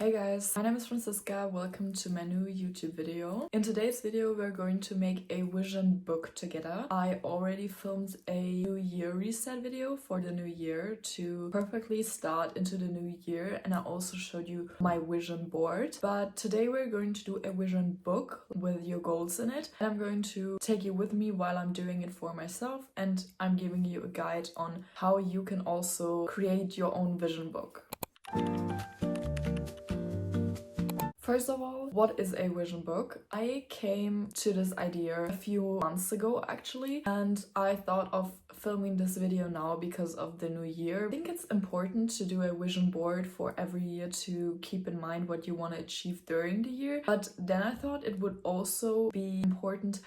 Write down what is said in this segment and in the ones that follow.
Hey guys, my name is Francisca. Welcome to my new YouTube video. In today's video, we're going to make a vision book together. I already filmed a New Year reset video for the new year to perfectly start into the new year, and I also showed you my vision board. But today we're going to do a vision book with your goals in it, and I'm going to take you with me while I'm doing it for myself, and I'm giving you a guide on how you can also create your own vision book. First of all, what is a vision book? I came to this idea a few months ago actually, and I thought of filming this video now because of the new year. I think it's important to do a vision board for every year to keep in mind what you want to achieve during the year, but then I thought it would also be important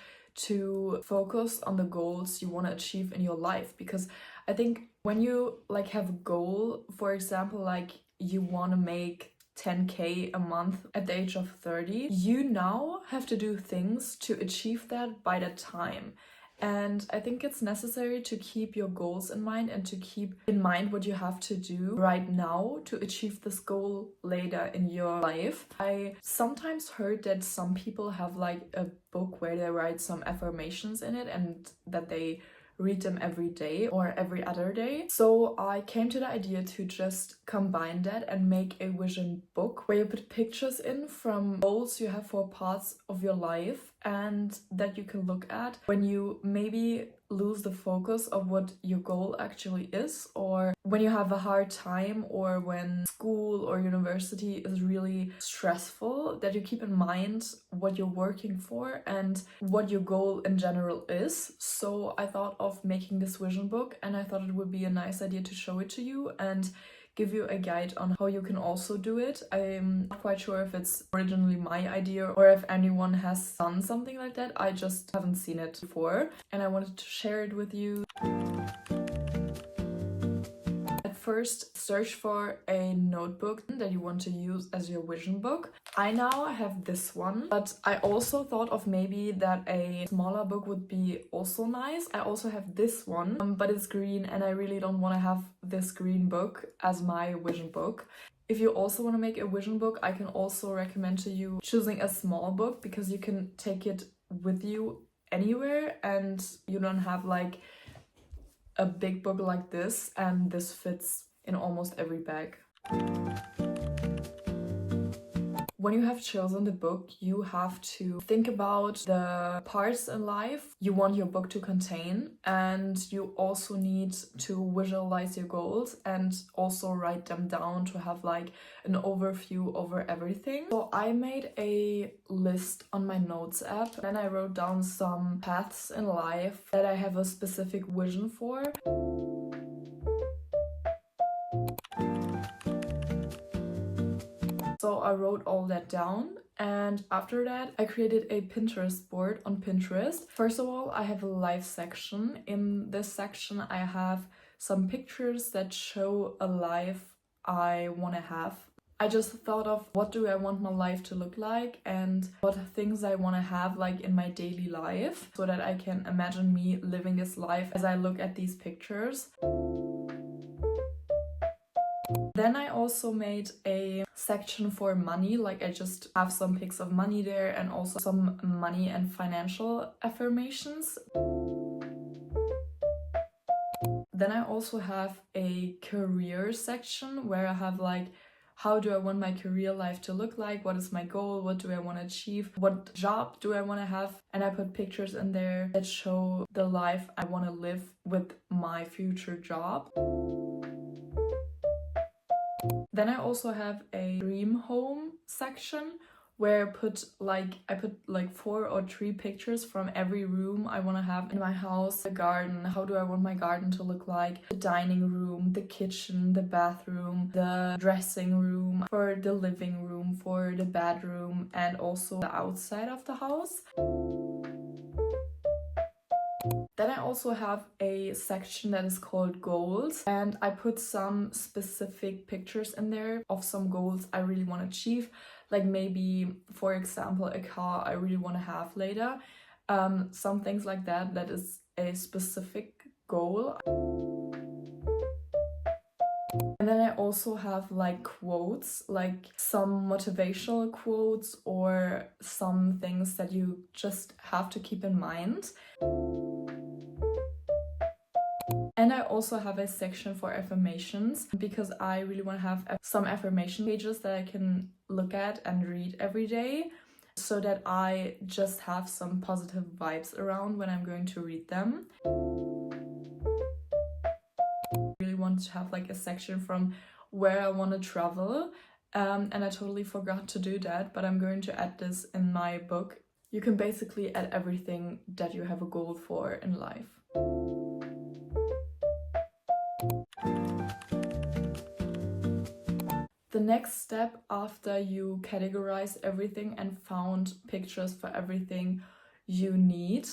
to focus on the goals you want to achieve in your life, because I think when you have a goal, for example, you want to make 10k a month at the age of 30, you now have to do things to achieve that by that time. And I think it's necessary to keep your goals in mind and to keep in mind what you have to do right now to achieve this goal later in your life. I sometimes heard that some people have a book where they write some affirmations in it and that they read them every day or every other day. So I came to the idea to just combine that and make a vision book where you put pictures in from goals you have for parts of your life and that you can look at when you maybe lose the focus of what your goal actually is, or when you have a hard time, or when school or university is really stressful, that you keep in mind what you're working for and what your goal in general is. So I thought of making this vision book, and I thought it would be a nice idea to show it to you and give you a guide on how you can also do it. I'm not quite sure if it's originally my idea or if anyone has done something like that. I just haven't seen it before and I wanted to share it with you. First, search for a notebook that you want to use as your vision book. I now have this one, but I also thought of maybe that a smaller book would be also nice. I also have this one, but it's green and I really don't want to have this green book as my vision book. If you also want to make a vision book, I can also recommend to you choosing a small book, because you can take it with you anywhere and you don't have a big book like this, and this fits in almost every bag. When you have chosen the book, you have to think about the parts in life you want your book to contain, and you also need to visualize your goals and also write them down to have an overview over everything. So I made a list on my notes app, and I wrote down some paths in life that I have a specific vision for. So I wrote all that down, and after that I created a Pinterest board on Pinterest. First of all, I have a life section. In this section I have some pictures that show a life I want to have. I just thought of what do I want my life to look like and what things I want to have in my daily life, so that I can imagine me living this life as I look at these pictures. Then I also made a section for money, I just have some pics of money there and also some money and financial affirmations. Then I also have a career section where I have how do I want my career life to look like? What is my goal? What do I want to achieve? What job do I want to have? And I put pictures in there that show the life I want to live with my future job. Then I also have a dream home section where I put 4 or 3 pictures from every room I want to have in my house. The garden, how do I want my garden to look like? The dining room, the kitchen, the bathroom, the dressing room, for the living room, for the bedroom, and also the outside of the house. Then I also have a section that is called goals, and I put some specific pictures in there of some goals I really want to achieve, maybe, for example, a car I really want to have later. Some things like that, that is a specific goal. And then I also have like quotes, like some motivational quotes or some things that you just have to keep in mind. And I also have a section for affirmations because I really want to have some affirmation pages that I can look at and read every day, so that I just have some positive vibes around when I'm going to read them. I really want to have like a section from where I want to travel, and I totally forgot to do that, but I'm going to add this in my book. You can basically add everything that you have a goal for in life. The next step after you categorize everything and found pictures for everything you need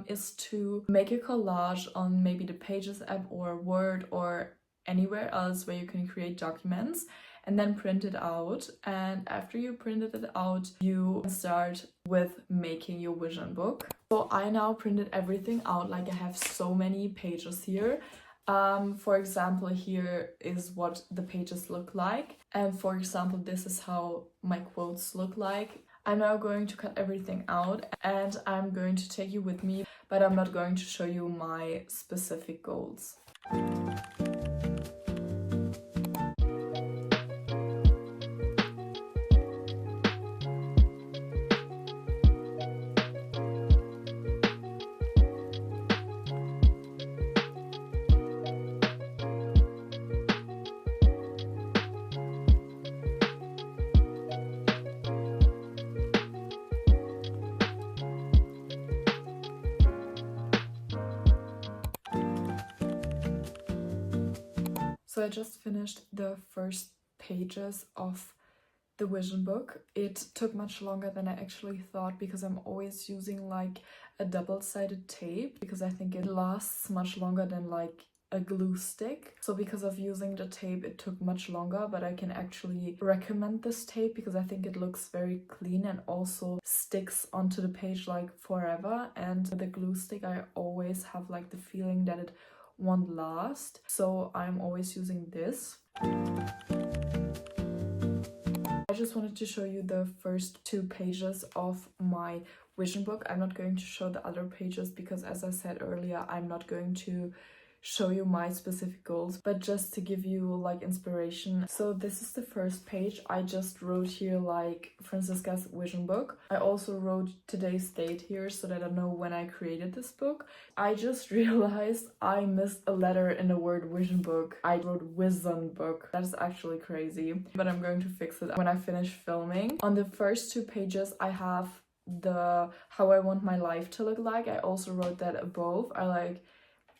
is to make a collage on maybe the Pages app or Word or anywhere else where you can create documents, and then print it out. And after you printed it out, you start with making your vision book. So I now printed everything out, like I have so many pages here. For example, here is what the pages look like, and for example, this is how my quotes look like. I'm now going to cut everything out and I'm going to take you with me, but I'm not going to show you my specific goals. So I just finished the first pages of the vision book. It took much longer than I actually thought because I'm always using like a double-sided tape because I think it lasts much longer than like a glue stick. So because of using the tape, it took much longer, but I can actually recommend this tape because I think it looks very clean and also sticks onto the page like forever. And with the glue stick, I always have like the feeling that it won't last, so I'm always using this. I just wanted to show you the first 2 pages of my vision book. I'm not going to show the other pages because, as I said earlier, I'm not going to show you my specific goals, but just to give you like inspiration. So this is the first page. I just wrote here like Francisca's vision book. I also wrote today's date here so that I know when I created this book. I just realized I missed a letter in the word vision book. I wrote vision book. That is actually crazy, but I'm going to fix it when I finish filming. On the first 2 pages I have the how I want my life to look like. I also wrote that above.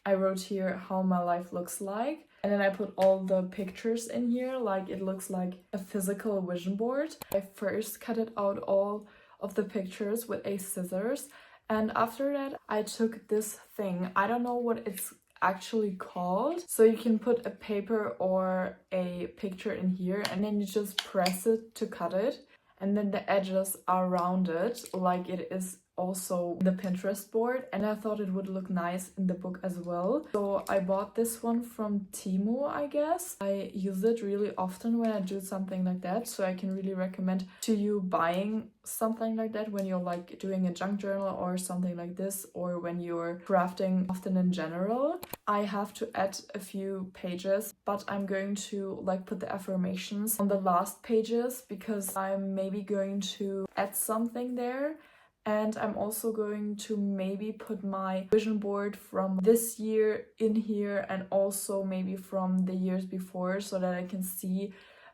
I wrote here how my life looks like, and then I put all the pictures in here, like it looks like a physical vision board. I first cut it out all of the pictures with a scissors, and after that I took this thing. I don't know what it's actually called. So you can put a paper or a picture in here and then you just press it to cut it, and then the edges are rounded like it is also the Pinterest board, and I thought it would look nice in the book as well. So I bought this one from Temu, I guess. I use it really often when I do something like that, so I can really recommend to you buying something like that when you're like doing a junk journal or something like this, or when you're crafting often in general. I have to add a few pages, but I'm going to like put the affirmations on the last pages because I'm maybe going to add something there. And I'm also going to maybe put my vision board from this year in here, and also maybe from the years before, so that I can see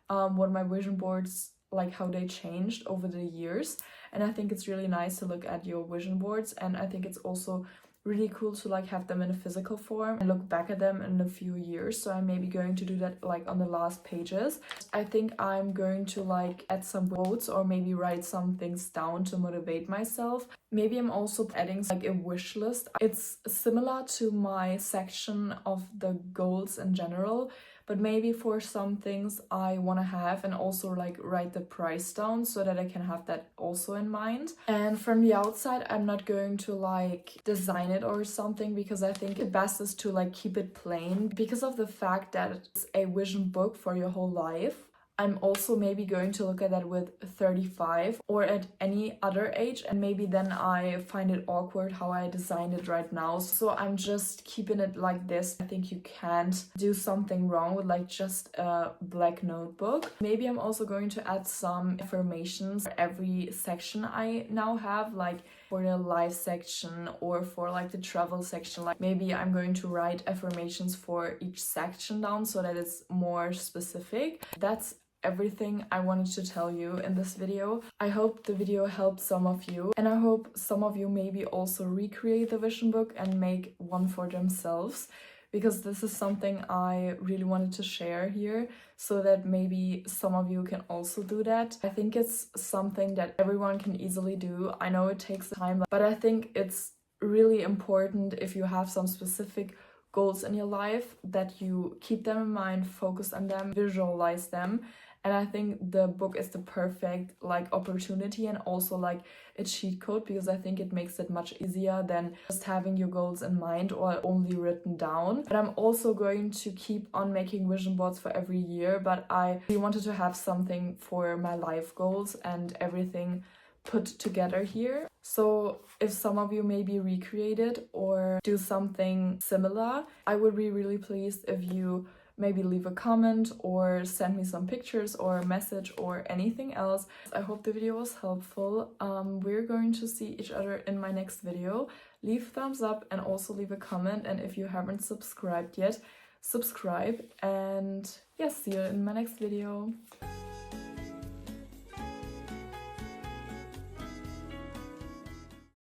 what my vision boards, like how they changed over the years. And I think it's really nice to look at your vision boards, and I think it's also really cool to like have them in a physical form and look back at them in a few years. So I'm maybe going to do that like on the last pages. I think I'm going to like add some quotes or maybe write some things down to motivate myself. Maybe I'm also adding like a wish list. It's similar to my section of the goals in general, but maybe for some things I want to have and also like write the price down so that I can have that also in mind. And from the outside, I'm not going to like design design it or something, because I think the best is to like keep it plain because of the fact that it's a vision book for your whole life. I'm also maybe going to look at that with 35 or at any other age, and maybe then I find it awkward how I designed it right now. So I'm just keeping it like this. I think you can't do something wrong with like just a black notebook. Maybe I'm also going to add some affirmations for every section I now have, like for the life section or for like the travel section. Like maybe I'm going to write affirmations for each section down so that it's more specific. That's everything I wanted to tell you in this video. I hope the video helped some of you, and I hope some of you maybe also recreate the vision book and make one for themselves, because this is something I really wanted to share here so that maybe some of you can also do that. I think it's something that everyone can easily do. I know it takes time, but I think it's really important if you have some specific goals in your life that you keep them in mind, focus on them, visualize them. And I think the book is the perfect like opportunity and also like a cheat code, because I think it makes it much easier than just having your goals in mind or only written down. But I'm also going to keep on making vision boards for every year, but I really wanted to have something for my life goals and everything put together here. So if some of you maybe recreate it or do something similar, I would be really pleased if you maybe leave a comment or send me some pictures or a message or anything else. I hope the video was helpful. We're going to see each other in my next video. Leave thumbs up and also leave a comment, and if you haven't subscribed yet, subscribe, and yeah, see you in my next video.